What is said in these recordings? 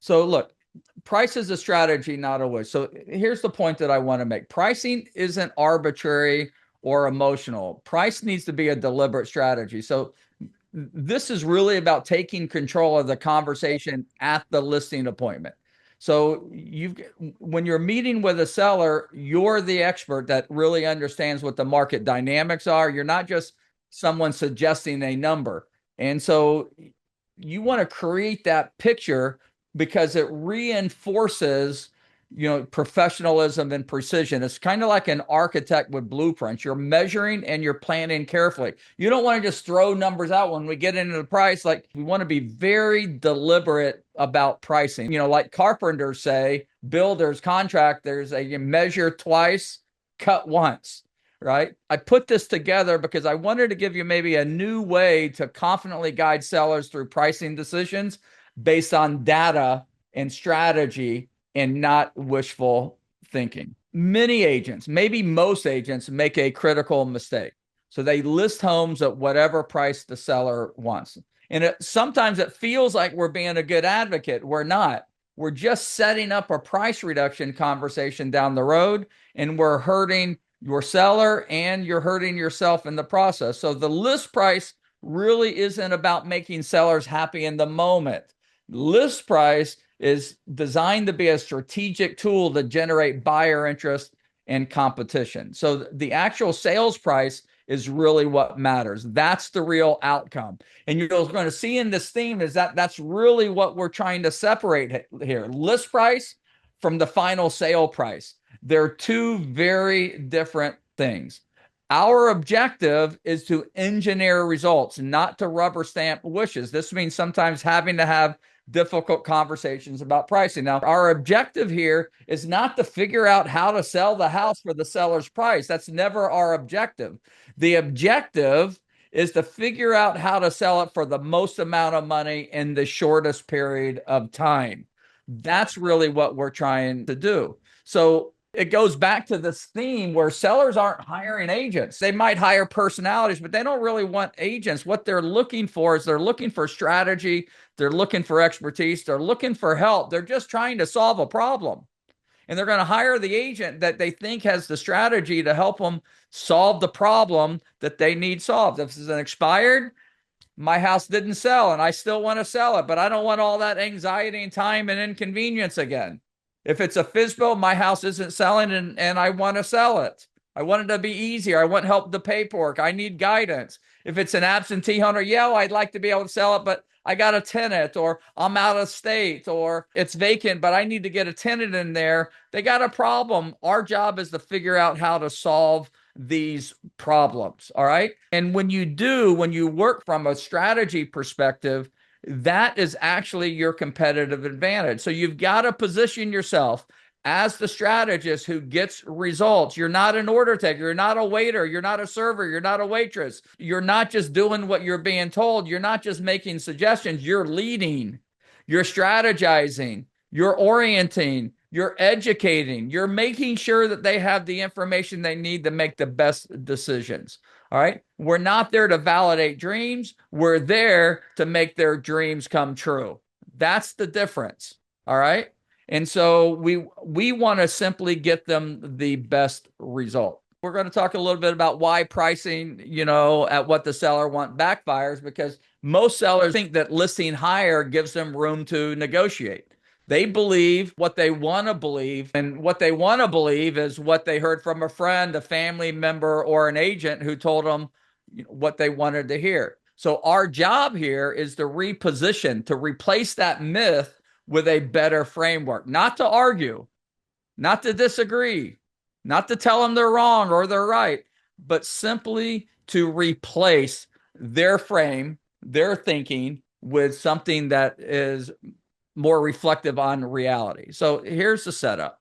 So look, price is a strategy, not a wish. So here's the point that I want to make. Pricing isn't arbitrary or emotional. Price needs to be a deliberate strategy. So this is really about taking control of the conversation at the listing appointment. So when you're meeting with a seller, you're the expert that really understands what the market dynamics are. You're not just someone suggesting a number. And so you want to create that picture because it reinforces professionalism and precision. It's kind of like an architect with blueprints. You're measuring and you're planning carefully. You don't want to just throw numbers out when we get into the price. Like, we want to be very deliberate about pricing. Like carpenters say, builders, contractors, you measure twice, cut once. Right? I put this together because I wanted to give you maybe a new way to confidently guide sellers through pricing decisions based on data and strategy and not wishful thinking. Many agents, maybe most agents, make a critical mistake. So they list homes at whatever price the seller wants. And sometimes it feels like we're being a good advocate. We're not. We're just setting up a price reduction conversation down the road, and we're hurting your seller and you're hurting yourself in the process. So the list price really isn't about making sellers happy in the moment. List price is designed to be a strategic tool to generate buyer interest and competition. So the actual sales price is really what matters. That's the real outcome. And you're going to see in this theme is that's really what we're trying to separate here. List price from the final sale price. They're two very different things. Our objective is to engineer results, not to rubber stamp wishes. This means sometimes having to have difficult conversations about pricing. Now, our objective here is not to figure out how to sell the house for the seller's price. That's never our objective. The objective is to figure out how to sell it for the most amount of money in the shortest period of time. That's really what we're trying to do. So it goes back to this theme where sellers aren't hiring agents. They might hire personalities, but they don't really want agents. What they're looking for is they're looking for strategy. They're looking for expertise. They're looking for help. They're just trying to solve a problem. And they're going to hire the agent that they think has the strategy to help them solve the problem that they need solved. If this is an expired, my house didn't sell and I still want to sell it, but I don't want all that anxiety and time and inconvenience again. If it's a FSBO, my house isn't selling and I want to sell it. I want it to be easier. I want help with the paperwork. I need guidance. If it's an absentee owner, yeah, I'd like to be able to sell it, but I got a tenant, or I'm out of state, or it's vacant, but I need to get a tenant in there. They got a problem. Our job is to figure out how to solve these problems. All right. And when you work from a strategy perspective, that is actually your competitive advantage. So you've got to position yourself as the strategist who gets results. You're not an order taker. You're not a waiter. You're not a server. You're not a waitress. You're not just doing what you're being told. You're not just making suggestions. You're leading. You're strategizing. You're orienting. You're educating. You're making sure that they have the information they need to make the best decisions. All right. We're not there to validate dreams. We're there to make their dreams come true. That's the difference. All right. And so we want to simply get them the best result. We're going to talk a little bit about why pricing, at what the seller wants backfires, because most sellers think that listing higher gives them room to negotiate. They believe what they want to believe, and what they want to believe is what they heard from a friend, a family member, or an agent who told them what they wanted to hear. So our job here is to reposition, to replace that myth with a better framework, not to argue, not to disagree, not to tell them they're wrong or they're right, but simply to replace their frame, their thinking, with something that is more reflective on reality. So here's the setup.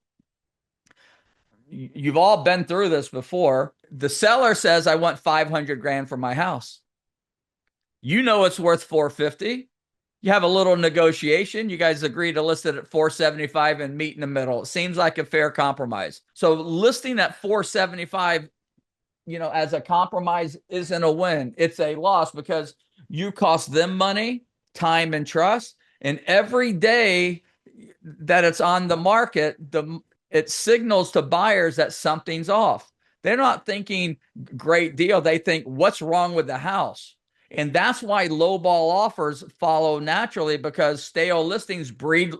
You've all been through this before. The seller says, I want 500 grand for my house. You know it's worth 450. You have a little negotiation. You guys agree to list it at 475 and meet in the middle. It seems like a fair compromise. So listing at 475, as a compromise isn't a win. It's a loss because you cost them money, time, and trust. And every day that it's on the market, it signals to buyers that something's off. They're not thinking great deal. They think, what's wrong with the house? And that's why lowball offers follow naturally, because stale listings breed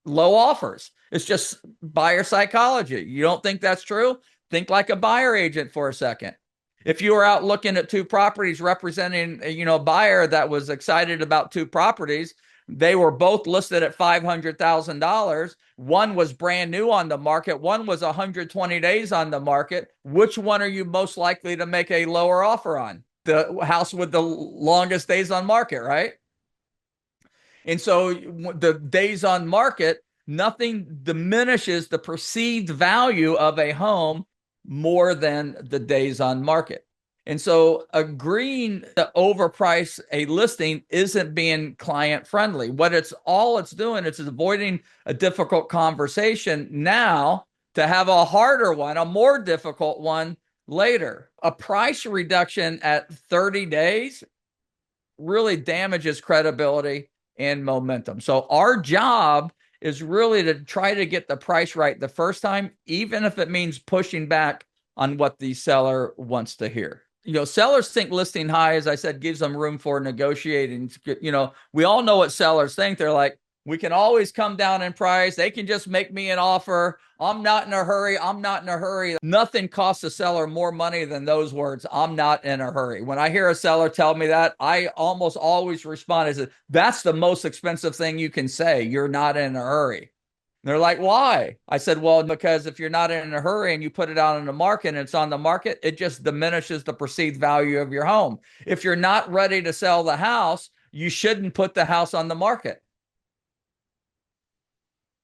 low offers. It's just buyer psychology. You don't think that's true? Think like a buyer agent for a second. If you were out looking at two properties representing, a buyer that was excited about two properties, they were both listed at $500,000. One was brand new on the market. One was 120 days on the market. Which one are you most likely to make a lower offer on? The house with the longest days on market, right? And so the days on market, nothing diminishes the perceived value of a home more than the days on market. And so agreeing to overprice a listing isn't being client friendly. What it's doing, it's avoiding a difficult conversation now to have a harder one, a more difficult one later. A price reduction at 30 days really damages credibility and momentum. So our job is really to try to get the price right the first time, even if it means pushing back on what the seller wants to hear. Sellers think listing high, as I said, gives them room for negotiating. We all know what sellers think. They're like, we can always come down in price. They can just make me an offer. I'm not in a hurry. I'm not in a hurry. Nothing costs a seller more money than those words. I'm not in a hurry. When I hear a seller tell me that, I almost always respond as, that's the most expensive thing you can say. You're not in a hurry. They're like, why? I said, well, because if you're not in a hurry and you put it out on the market and it's on the market, it just diminishes the perceived value of your home. If you're not ready to sell the house, you shouldn't put the house on the market,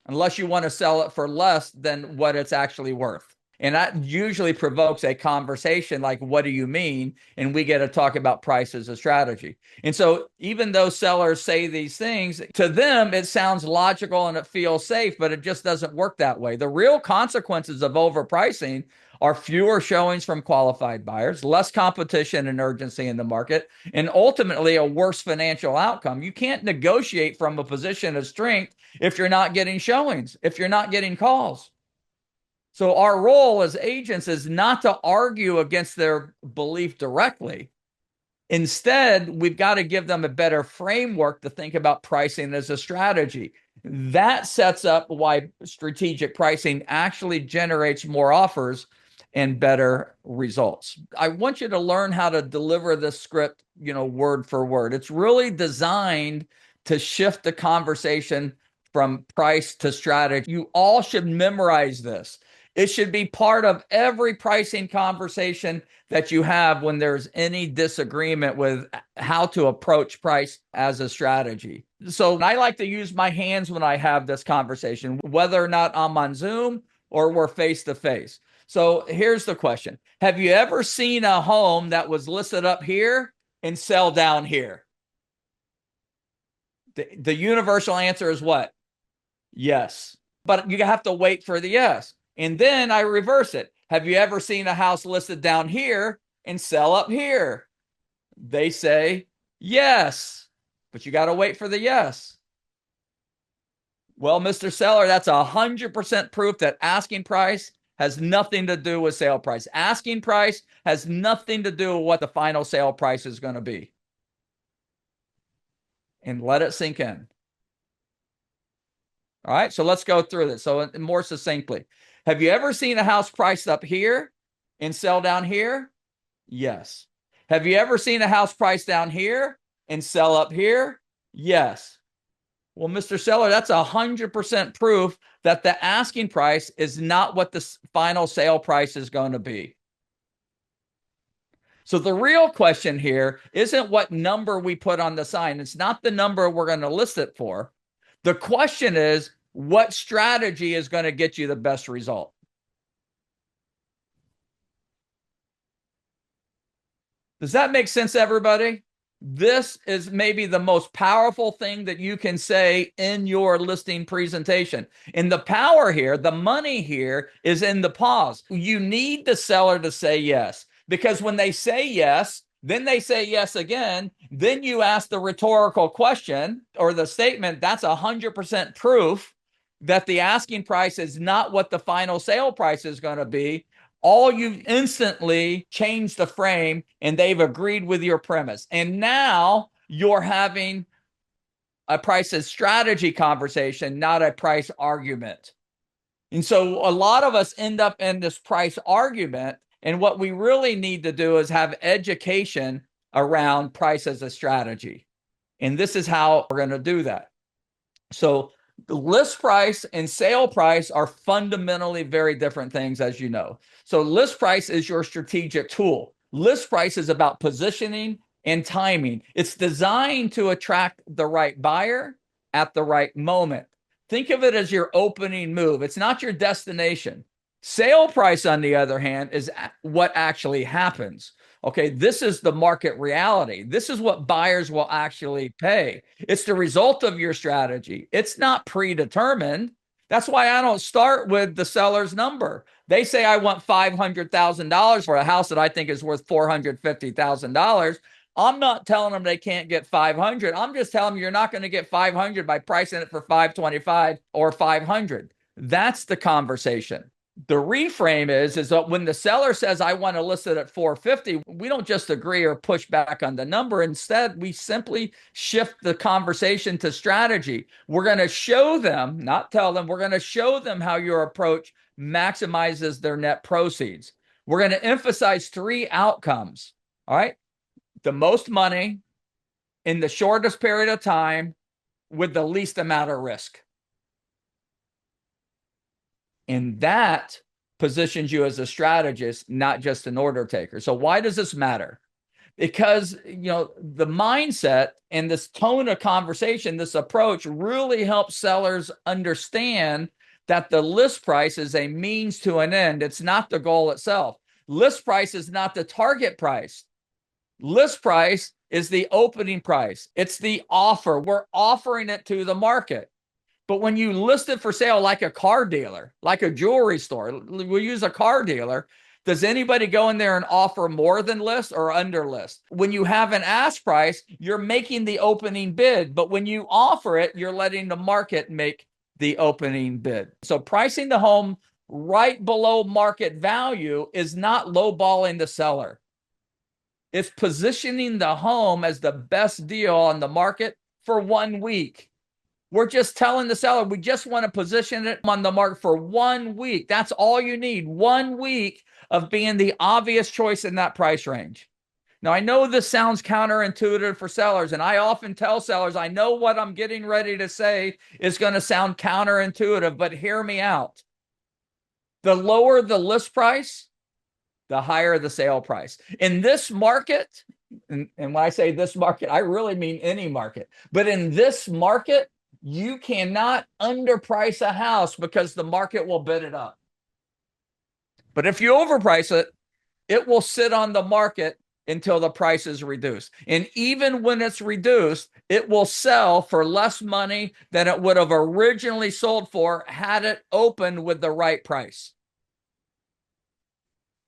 unless you want to sell it for less than what it's actually worth. And that usually provokes a conversation like, what do you mean? And we get to talk about price as a strategy. And so even though sellers say these things, to them, it sounds logical and it feels safe, but it just doesn't work that way. The real consequences of overpricing are fewer showings from qualified buyers, less competition and urgency in the market, and ultimately a worse financial outcome. You can't negotiate from a position of strength if you're not getting showings, if you're not getting calls. So our role as agents is not to argue against their belief directly. Instead, we've got to give them a better framework to think about pricing as a strategy. That sets up why strategic pricing actually generates more offers and better results. I want you to learn how to deliver this script, word for word. It's really designed to shift the conversation from price to strategy. You all should memorize this. It should be part of every pricing conversation that you have when there's any disagreement with how to approach price as a strategy. So I like to use my hands when I have this conversation, whether or not I'm on Zoom or we're face to face. So here's the question. Have you ever seen a home that was listed up here and sell down here? The universal answer is what? Yes. But you have to wait for the yes. And then I reverse it. Have you ever seen a house listed down here and sell up here? They say yes, but you got to wait for the yes. Well, Mr. Seller, that's 100% proof that asking price has nothing to do with sale price. Asking price has nothing to do with what the final sale price is going to be. And let it sink in. All right, so let's go through this. So more succinctly, have you ever seen a house priced up here and sell down here? Yes. Have you ever seen a house priced down here and sell up here? Yes. Well, Mr. Seller, that's 100% proof that the asking price is not what the final sale price is going to be. So the real question here isn't what number we put on the sign. It's not the number we're going to list it for. The question is, what strategy is going to get you the best result? Does that make sense, everybody? This is maybe the most powerful thing that you can say in your listing presentation. And the power here, the money here is in the pause. You need the seller to say yes, because when they say yes, then they say yes again. Then you ask the rhetorical question or the statement. That's 100% proof that the asking price is not what the final sale price is going to be, all you instantly change the frame and they've agreed with your premise. And now you're having a price as strategy conversation, not a price argument. And so a lot of us end up in this price argument. And what we really need to do is have education around price as a strategy. And this is how we're going to do that. So the list price and sale price are fundamentally very different things, as you know. So list price is your strategic tool. List price is about positioning and timing. It's designed to attract the right buyer at the right moment. Think of it as your opening move. It's not your destination. Sale price, on the other hand, is what actually happens. Okay, this is the market reality. This is what buyers will actually pay. It's the result of your strategy. It's not predetermined. That's why I don't start with the seller's number. They say I want $500,000 for a house that I think is worth $450,000. I'm not telling them they can't get 500. I'm just telling them you're not going to get 500 by pricing it for 525 or 500. That's the conversation. The reframe is that when the seller says, I want to list it at 450, we don't just agree or push back on the number. Instead, we simply shift the conversation to strategy. We're going to show them, not tell them, we're going to show them how your approach maximizes their net proceeds. We're going to emphasize three outcomes. All right. The most money in the shortest period of time with the least amount of risk. And that positions you as a strategist, not just an order taker. So why does this matter? Because, the mindset and this tone of conversation, this approach really helps sellers understand that the list price is a means to an end. It's not the goal itself. List price is not the target price. List price is the opening price. It's the offer. We're offering it to the market. But when you list it for sale like a car dealer, like a jewelry store, we use a car dealer. Does anybody go in there and offer more than list or under list? When you have an ask price, you're making the opening bid. But when you offer it, you're letting the market make the opening bid. So pricing the home right below market value is not lowballing the seller. It's positioning the home as the best deal on the market for 1 week. We're just telling the seller, we just want to position it on the market for 1 week. That's all you need. 1 week of being the obvious choice in that price range. Now, I know this sounds counterintuitive for sellers, and I often tell sellers, I know what I'm getting ready to say is going to sound counterintuitive, but hear me out. The lower the list price, the higher the sale price. In this market, and when I say this market, I really mean any market, but in this market, you cannot underprice a house because the market will bid it up. But if you overprice it, it will sit on the market until the price is reduced. And even when it's reduced, it will sell for less money than it would have originally sold for had it opened with the right price.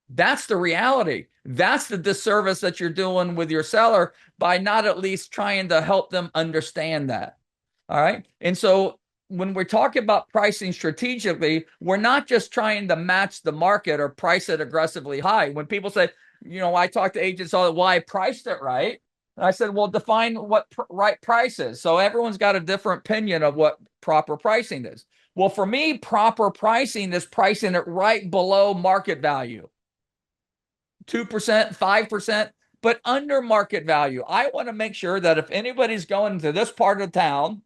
That's the reality. That's the disservice that you're doing with your seller by not at least trying to help them understand that. All right. And so when we're talking about pricing strategically, we're not just trying to match the market or price it aggressively high. When people say, I talk to agents all, well, I priced it right. And I said, well, define what right price is. So everyone's got a different opinion of what proper pricing is. Well, for me, proper pricing is pricing it right below market value. 2%, 5%, but under market value. I want to make sure that if anybody's going to this part of town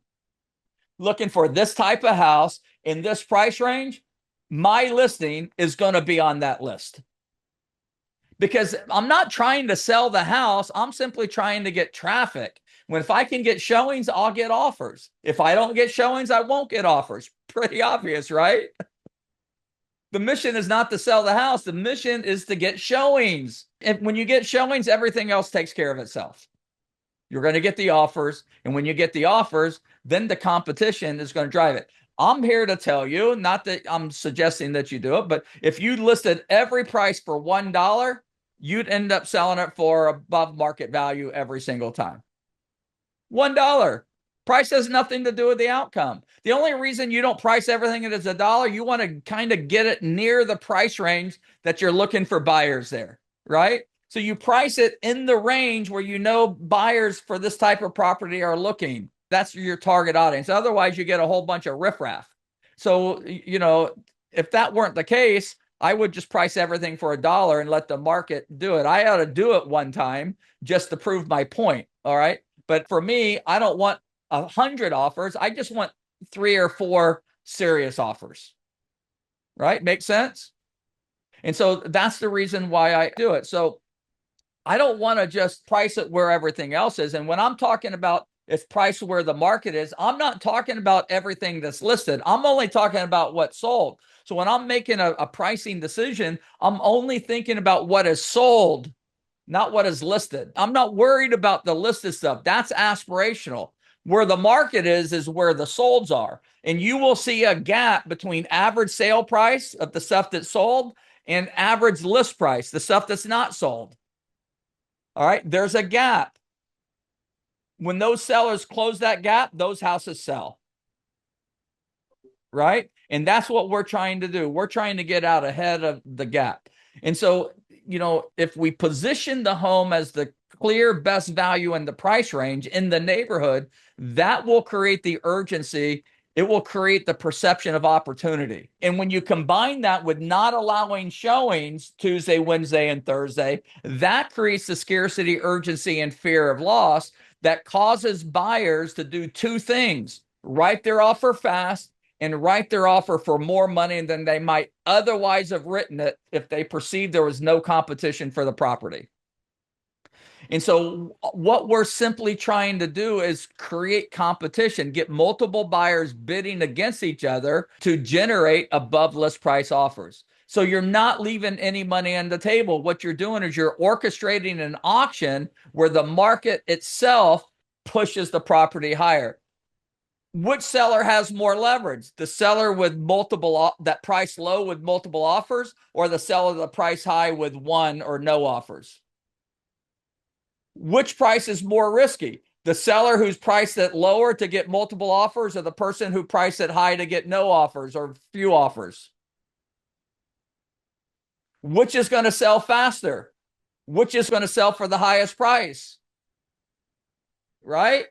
looking for this type of house in this price range, my listing is going to be on that list. Because I'm not trying to sell the house. I'm simply trying to get traffic. If I can get showings, I'll get offers. If I don't get showings, I won't get offers. Pretty obvious, right? The mission is not to sell the house. The mission is to get showings. And when you get showings, everything else takes care of itself. You're going to get the offers. And when you get the offers, then the competition is going to drive it. I'm here to tell you, not that I'm suggesting that you do it, but if you listed every price for $1, you'd end up selling it for above market value every single time. $1. Price has nothing to do with the outcome. The only reason you don't price everything as $1, you want to kind of get it near the price range that you're looking for buyers there, right? So you price it in the range where you know buyers for this type of property are looking. That's your target audience. Otherwise, you get a whole bunch of riffraff. So, if that weren't the case, I would just price everything for $1 and let the market do it. I ought to do it one time just to prove my point. All right. But for me, I don't want 100 offers. I just want 3 or 4 serious offers. Right? Make sense? And so that's the reason why I do it. So I don't want to just price it where everything else is. And when I'm talking about it's price where the market is, I'm not talking about everything that's listed. I'm only talking about what's sold. So when I'm making a pricing decision, I'm only thinking about what is sold, not what is listed. I'm not worried about the listed stuff. That's aspirational. Where the market is where the solds are. And you will see a gap between average sale price of the stuff that's sold and average list price, the stuff that's not sold. All right, there's a gap. When those sellers close that gap, those houses sell. Right? And that's what we're trying to do. We're trying to get out ahead of the gap. And so, if we position the home as the clear best value in the price range in the neighborhood, that will create the urgency. It will create the perception of opportunity. And when you combine that with not allowing showings Tuesday, Wednesday, and Thursday, that creates the scarcity, urgency, and fear of loss that causes buyers to do 2 things: write their offer fast and write their offer for more money than they might otherwise have written it if they perceived there was no competition for the property. And so what we're simply trying to do is create competition, get multiple buyers bidding against each other to generate above list price offers. So you're not leaving any money on the table. What you're doing is you're orchestrating an auction where the market itself pushes the property higher. Which seller has more leverage? The seller with that price low with multiple offers, or the seller the price high with 1 or no offers? Which price is more risky? The seller who's priced it lower to get multiple offers, or the person who priced it high to get no offers or few offers? Which is going to sell faster? Which is going to sell for the highest price? Right?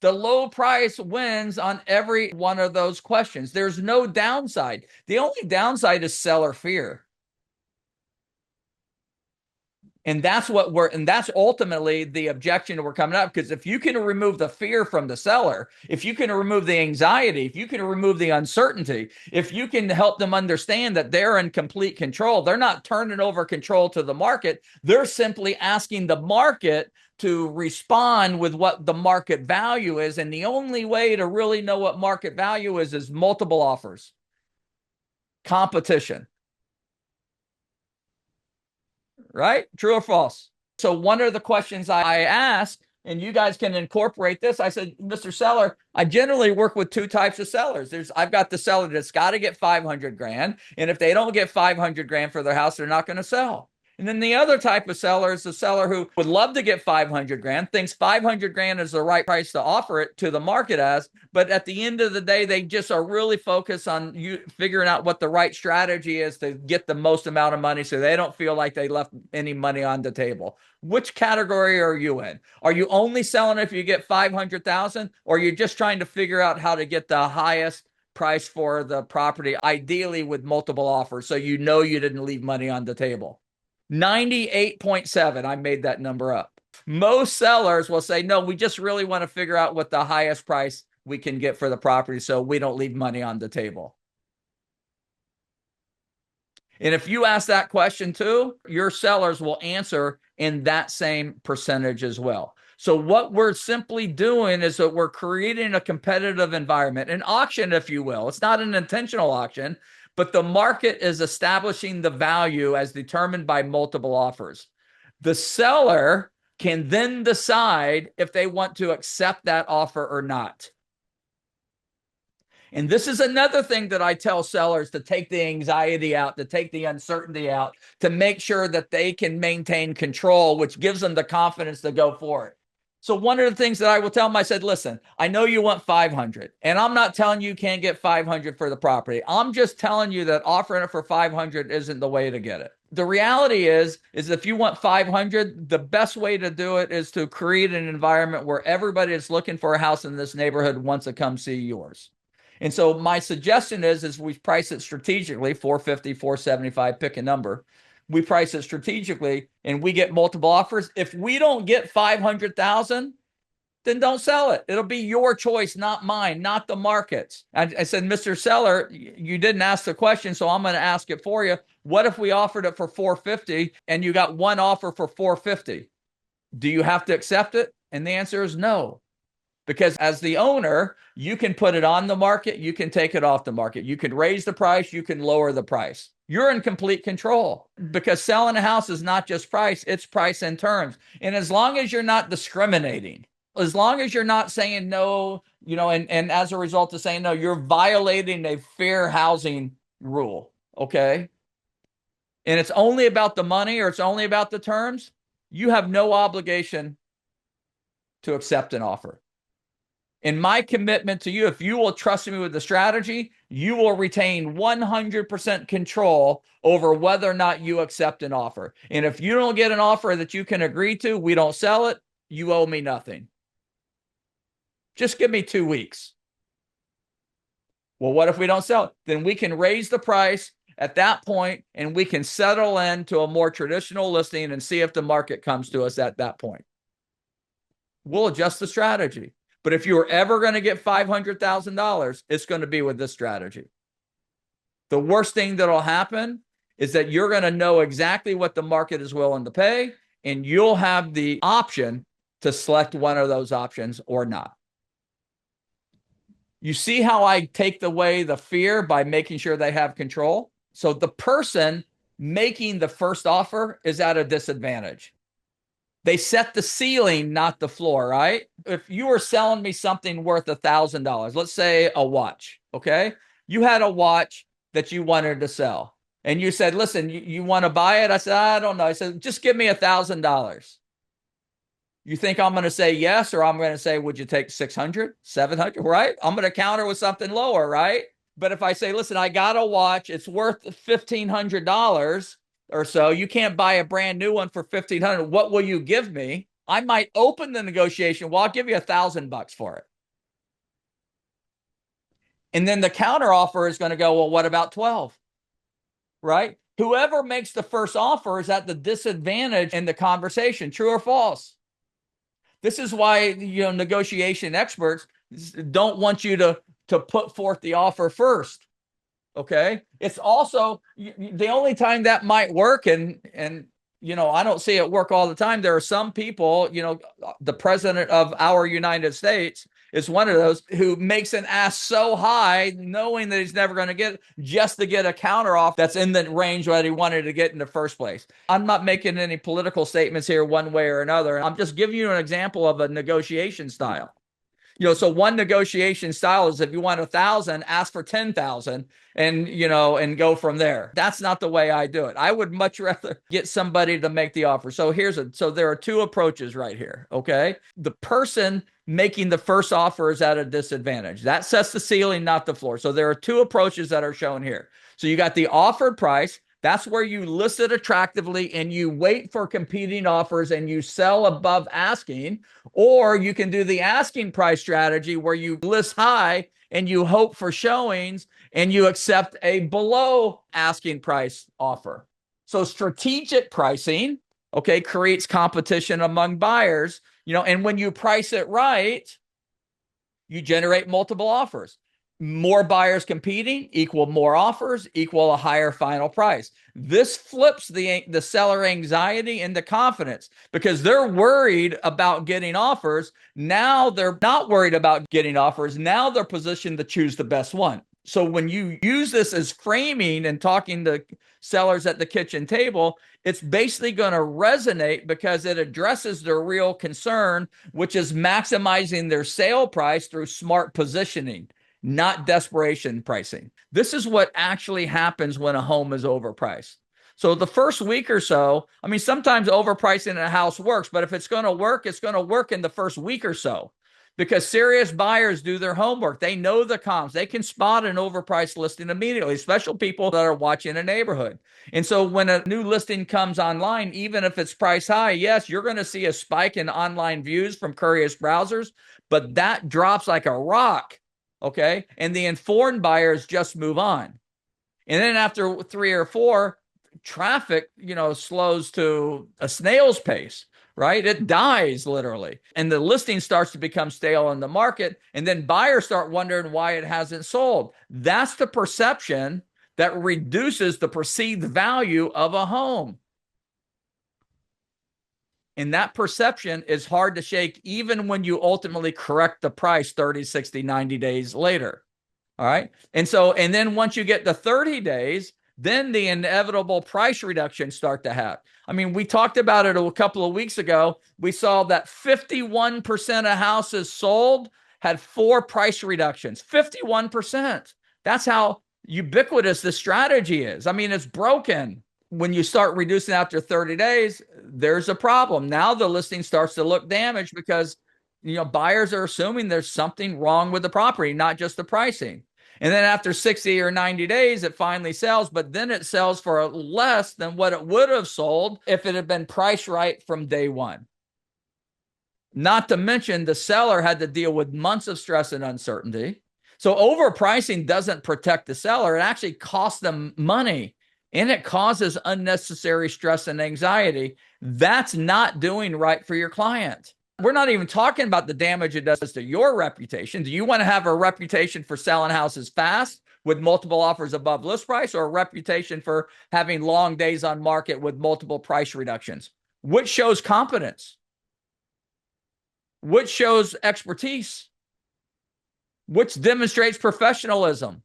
The low price wins on every one of those questions. There's no downside. The only downside is seller fear. And that's ultimately the objection we're coming up. Because if you can remove the fear from the seller, if you can remove the anxiety, if you can remove the uncertainty, if you can help them understand that they're in complete control, they're not turning over control to the market. They're simply asking the market to respond with what the market value is. And the only way to really know what market value is multiple offers, competition. Right? True or false? So one of the questions I asked, and you guys can incorporate this, I said, Mr. Seller, I generally work with 2 types of sellers. I've got the seller that's got to get 500 grand. And if they don't get 500 grand for their house, they're not going to sell. And then the other type of seller is the seller who would love to get 500 grand, thinks 500 grand is the right price to offer it to the market as, but at the end of the day, they just are really focused on figuring out what the right strategy is to get the most amount of money so they don't feel like they left any money on the table. Which category are you in? Are you only selling if you get 500,000, or are you just trying to figure out how to get the highest price for the property, ideally with multiple offers, so you know you didn't leave money on the table? 98.7, I made that number up. Most sellers will say, no, we just really want to figure out what the highest price we can get for the property so we don't leave money on the table. And if you ask that question too, your sellers will answer in that same percentage as well. So what we're simply doing is that we're creating a competitive environment, an auction, if you will. It's not an intentional auction, but the market is establishing the value as determined by multiple offers. The seller can then decide if they want to accept that offer or not. And this is another thing that I tell sellers to take the anxiety out, to take the uncertainty out, to make sure that they can maintain control, which gives them the confidence to go for it. So one of the things that I will tell them, I said, listen, I know you want 500, and I'm not telling you can't get 500 for the property. I'm just telling you that offering it for 500 isn't the way to get it. The reality is if you want 500, the best way to do it is to create an environment where everybody that's looking for a house in this neighborhood wants to come see yours. And so my suggestion is we price it strategically, 450, 475, pick a number. We price it strategically and we get multiple offers. If we don't get 500,000, then don't sell it. It'll be your choice, not mine, not the market's. I said, Mr. Seller, you didn't ask the question, so I'm going to ask it for you. What if we offered it for 450 and you got one offer for 450? Do you have to accept it? And the answer is no. Because as the owner, you can put it on the market, you can take it off the market. You can raise the price, you can lower the price. You're in complete control because selling a house is not just price, it's price and terms. And as long as you're not discriminating, as long as you're not saying no, and as a result of saying no, you're violating a fair housing rule, okay? And it's only about the money or it's only about the terms, you have no obligation to accept an offer. And my commitment to you, if you will trust me with the strategy, you will retain 100% control over whether or not you accept an offer. And if you don't get an offer that you can agree to, we don't sell it, you owe me nothing. Just give me 2 weeks. Well, what if we don't sell it? Then we can raise the price at that point and we can settle into a more traditional listing and see if the market comes to us at that point. We'll adjust the strategy. But if you're ever going to get $500,000, it's going to be with this strategy. The worst thing that'll happen is that you're going to know exactly what the market is willing to pay, and you'll have the option to select one of those options or not. You see how I take away the fear by making sure they have control? So the person making the first offer is at a disadvantage. They set the ceiling, not the floor, right? If you were selling me something worth $1,000, let's say a watch, okay? You had a watch that you wanted to sell. And you said, listen, you want to buy it? I said, I don't know. I said, just give me $1,000. You think I'm going to say yes, or I'm going to say, would you take 600, 700, right? I'm going to counter with something lower, right? But if I say, listen, I got a watch, it's worth $1,500 or so, you can't buy a brand new one for $1,500. What will you give me? I might open the negotiation. Well, I'll give you $1,000 for it. And then the counter offer is going to go, well, what about 12? Right? Whoever makes the first offer is at the disadvantage in the conversation. True or false? This is why, negotiation experts don't want you to put forth the offer first. Okay. It's also the only time that might work. And I don't see it work all the time. There are some people, the president of our United States is one of those who makes an ask so high, knowing that he's never going to get it, just to get a counter off that's in the range that he wanted to get in the first place. I'm not making any political statements here one way or another. I'm just giving you an example of a negotiation style. So one negotiation style is if you want 1,000, ask for 10,000 and go from there. That's not the way I do it. I would much rather get somebody to make the offer. So there are two approaches right here. Okay. The person making the first offer is at a disadvantage. That sets the ceiling, not the floor. So there are two approaches that are shown here. So you got the offered price. That's where you list it attractively and you wait for competing offers and you sell above asking. Or you can do the asking price strategy where you list high and you hope for showings and you accept a below asking price offer. So strategic pricing, okay, creates competition among buyers, and when you price it right, you generate multiple offers. More buyers competing equal more offers equal a higher final price. This flips the seller anxiety into confidence because they're worried about getting offers. Now they're not worried about getting offers. Now they're positioned to choose the best one. So when you use this as framing and talking to sellers at the kitchen table, it's basically going to resonate because it addresses their real concern, which is maximizing their sale price through smart positioning, not desperation pricing. This is what actually happens when a home is overpriced. So the first week or so, I mean, sometimes overpricing a house works, but if it's going to work, it's going to work in the first week or so because serious buyers do their homework. They know the comps. They can spot an overpriced listing immediately, especially people that are watching a neighborhood. And so when a new listing comes online, even if it's price high, yes, you're going to see a spike in online views from curious browsers, but that drops like a rock. Okay. And the informed buyers just move on. And then after 3 or 4, traffic, slows to a snail's pace, right? It dies literally. And the listing starts to become stale in the market. And then buyers start wondering why it hasn't sold. That's the perception that reduces the perceived value of a home. And that perception is hard to shake even when you ultimately correct the price 30, 60, 90 days later. All right. And then once you get to 30 days, then the inevitable price reductions start to happen. I mean, we talked about it a couple of weeks ago. We saw that 51% of houses sold had 4 price reductions. 51%. That's how ubiquitous this strategy is. I mean, it's broken. When you start reducing after 30 days, there's a problem. Now the listing starts to look damaged because buyers are assuming there's something wrong with the property, not just the pricing. And then after 60 or 90 days, it finally sells, but then it sells for less than what it would have sold if it had been priced right from day one. Not to mention the seller had to deal with months of stress and uncertainty. So overpricing doesn't protect the seller. It actually costs them money and it causes unnecessary stress and anxiety. That's not doing right for your client. We're not even talking about the damage it does to your reputation. Do you want to have a reputation for selling houses fast with multiple offers above list price, or a reputation for having long days on market with multiple price reductions? Which shows competence? Which shows expertise? Which demonstrates professionalism?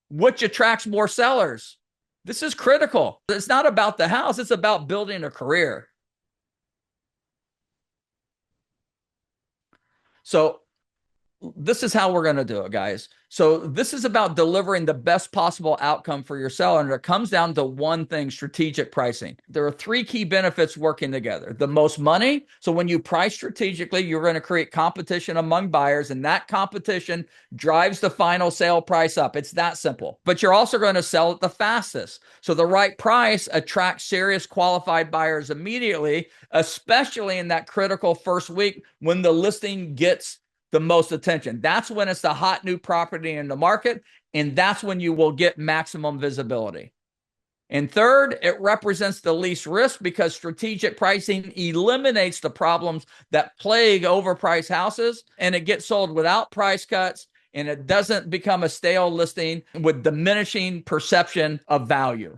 Which attracts more sellers? This is critical. It's not about the house. It's about building a career. So this is how we're going to do it, guys. So this is about delivering the best possible outcome for your seller. And it comes down to one thing: strategic pricing. There are 3 key benefits working together. The most money. So when you price strategically, you're going to create competition among buyers, and that competition drives the final sale price up. It's that simple. But you're also going to sell it the fastest. So the right price attracts serious qualified buyers immediately, especially in that critical first week when the listing gets the most attention. That's when it's the hot new property in the market, and that's when you will get maximum visibility. And third, it represents the least risk because strategic pricing eliminates the problems that plague overpriced houses, and it gets sold without price cuts, and it doesn't become a stale listing with diminishing perception of value.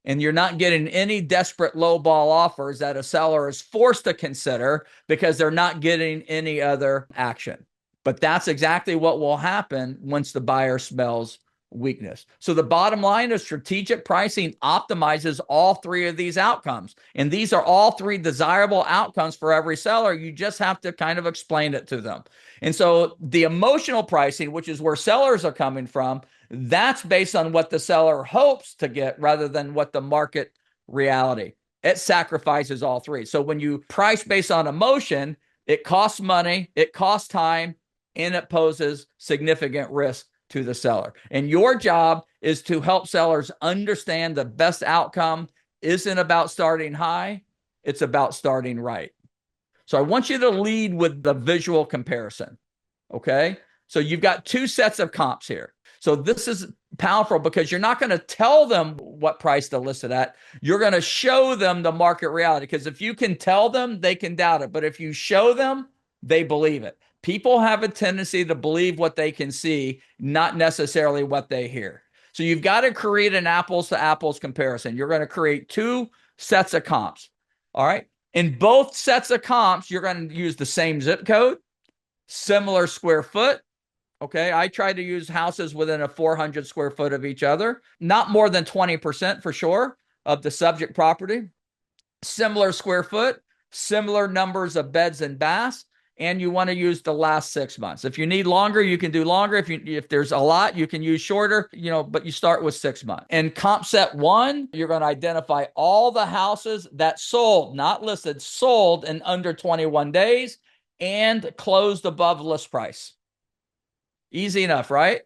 And you're not getting any desperate lowball offers that a seller is forced to consider because they're not getting any other action. But that's exactly what will happen once the buyer smells weakness. So the bottom line is strategic pricing optimizes all 3 of these outcomes. And these are all 3 desirable outcomes for every seller. You just have to kind of explain it to them. And so the emotional pricing, which is where sellers are coming from, that's based on what the seller hopes to get rather than what the market reality. It sacrifices all 3. So when you price based on emotion, it costs money, it costs time, and it poses significant risk to the seller. And your job is to help sellers understand the best outcome isn't about starting high, it's about starting right. So I want you to lead with the visual comparison. Okay? So you've got 2 sets of comps here. So this is powerful because you're not going to tell them what price to list it at. You're going to show them the market reality, because if you can tell them, they can doubt it. But if you show them, they believe it. People have a tendency to believe what they can see, not necessarily what they hear. So you've got to create an apples to apples comparison. You're going to create 2 sets of comps. All right. In both sets of comps, you're going to use the same zip code, similar square foot. Okay. I try to use houses within a 400 square foot of each other, not more than 20% for sure of the subject property, similar square foot, similar numbers of beds and baths. and you want to use the last 6 months. If you need longer, you can do longer. If there's a lot, you can use shorter, but you start with 6 months. In comp set 1, you're going to identify all the houses that sold, not listed, sold in under 21 days and closed above list price. Easy enough, right?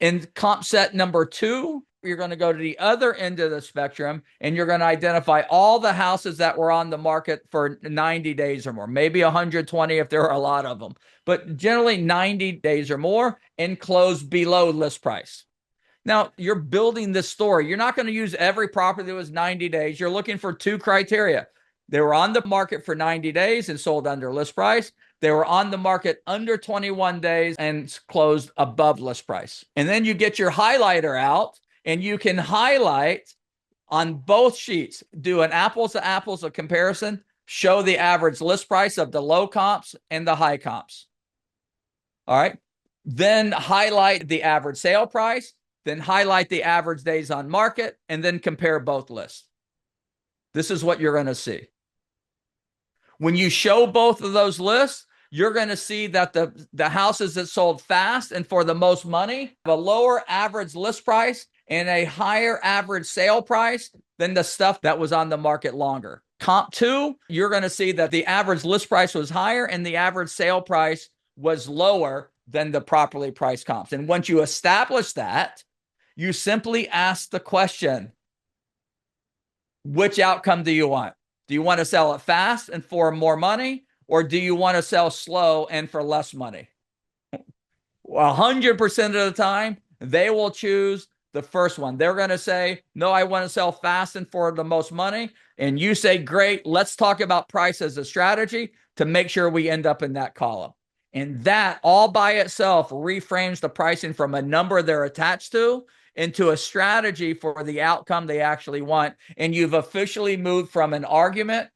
In comp set number 2, you're going to go to the other end of the spectrum and you're going to identify all the houses that were on the market for 90 days or more, maybe 120 if there are a lot of them, but generally 90 days or more, and close below list price. Now, you're building this story. You're not going to use every property that was 90 days. You're looking for 2 criteria. They were on the market for 90 days and sold under list price. They were on the market under 21 days and closed above list price. And then you get your highlighter out and you can highlight on both sheets, do an apples to apples of comparison, show the average list price of the low comps and the high comps. All right. Then highlight the average sale price, then highlight the average days on market, and then compare both lists. This is what you're going to see. When you show both of those lists, you're going to see that the houses that sold fast and for the most money have a lower average list price and a higher average sale price than the stuff that was on the market longer. Comp 2, you're going to see that the average list price was higher and the average sale price was lower than the properly priced comps. And once you establish that, you simply ask the question, which outcome do you want? Do you want to sell it fast and for more money, or do you want to sell slow and for less money? 100% of the time, they will choose the first one. They're going to say, no, I want to sell fast and for the most money. And you say, great, let's talk about price as a strategy to make sure we end up in that column. And that all by itself reframes the pricing from a number they're attached to into a strategy for the outcome they actually want. And you've officially moved from an argument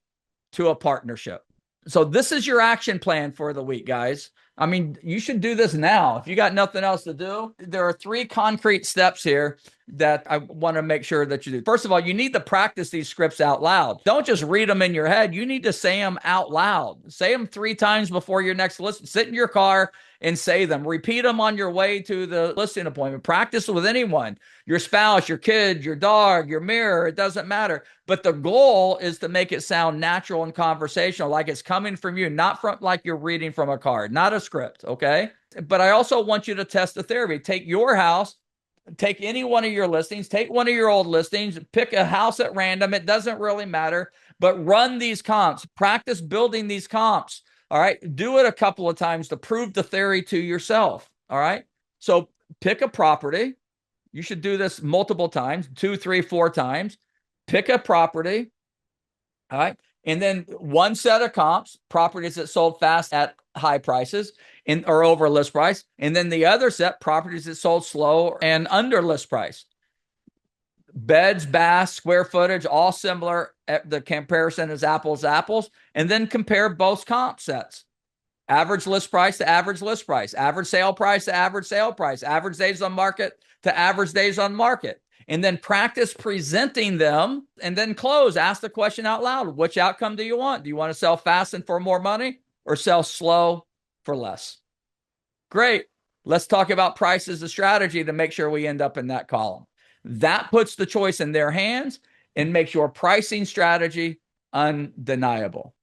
to a partnership. So this is your action plan for the week, guys. I mean, you should do this now. If you got nothing else to do, there are 3 concrete steps here that I want to make sure that you do. First of all, you need to practice these scripts out loud. Don't just read them in your head. You need to say them out loud. Say them 3 times before your next listen. Sit in your car and say them. Repeat them on your way to the listing appointment. Practice with anyone, your spouse, your kid, your dog, your mirror. It doesn't matter. But the goal is to make it sound natural and conversational, like it's coming from you, not from like you're reading from a card, not a script, okay? But I also want you to test the theory. Take your house, take any one of your listings, take one of your old listings, pick a house at random. It doesn't really matter, but run these comps. Practice building these comps. All right. Do it a couple of times to prove the theory to yourself. All right. So pick a property. You should do this multiple times, 2, 3, 4 times. Pick a property. All right. And then one set of comps, properties that sold fast at high prices or over list price. And then the other set, properties that sold slow and under list price. Beds, baths, square footage, all similar. The comparison is apples to apples. And then compare both comp sets. Average list price to average list price. Average sale price to average sale price. Average days on market to average days on market. And then practice presenting them and then close. Ask the question out loud. Which outcome do you want? Do you want to sell fast and for more money or sell slow for less? Great. Let's talk about price as a strategy to make sure we end up in that column. That puts the choice in their hands and makes your pricing strategy undeniable.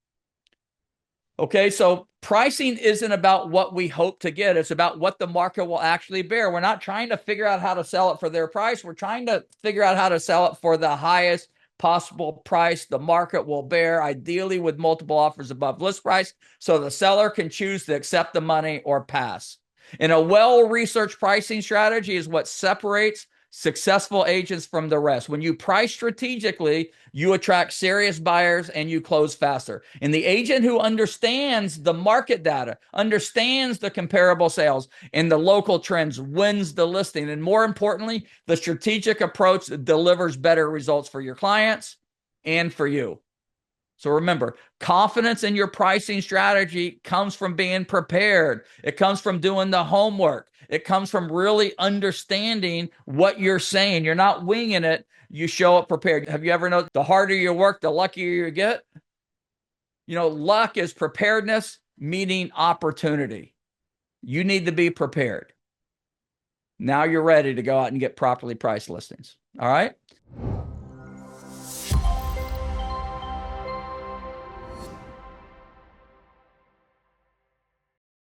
Okay, so pricing isn't about what we hope to get. It's about what the market will actually bear. We're not trying to figure out how to sell it for their price. We're trying to figure out how to sell it for the highest possible price the market will bear, ideally with multiple offers above list price, so the seller can choose to accept the money or pass. And a well-researched pricing strategy is what separates successful agents from the rest. When you price strategically, you attract serious buyers and you close faster. And the agent who understands the market data, understands the comparable sales and the local trends wins the listing. And more importantly, the strategic approach delivers better results for your clients and for you. So remember, confidence in your pricing strategy comes from being prepared. It comes from doing the homework. It comes from really understanding what you're saying. You're not winging it. You show up prepared. Have you ever noticed the harder you work, the luckier you get? You know, luck is preparedness meaning opportunity. You need to be prepared. Now you're ready to go out and get properly priced listings. All right.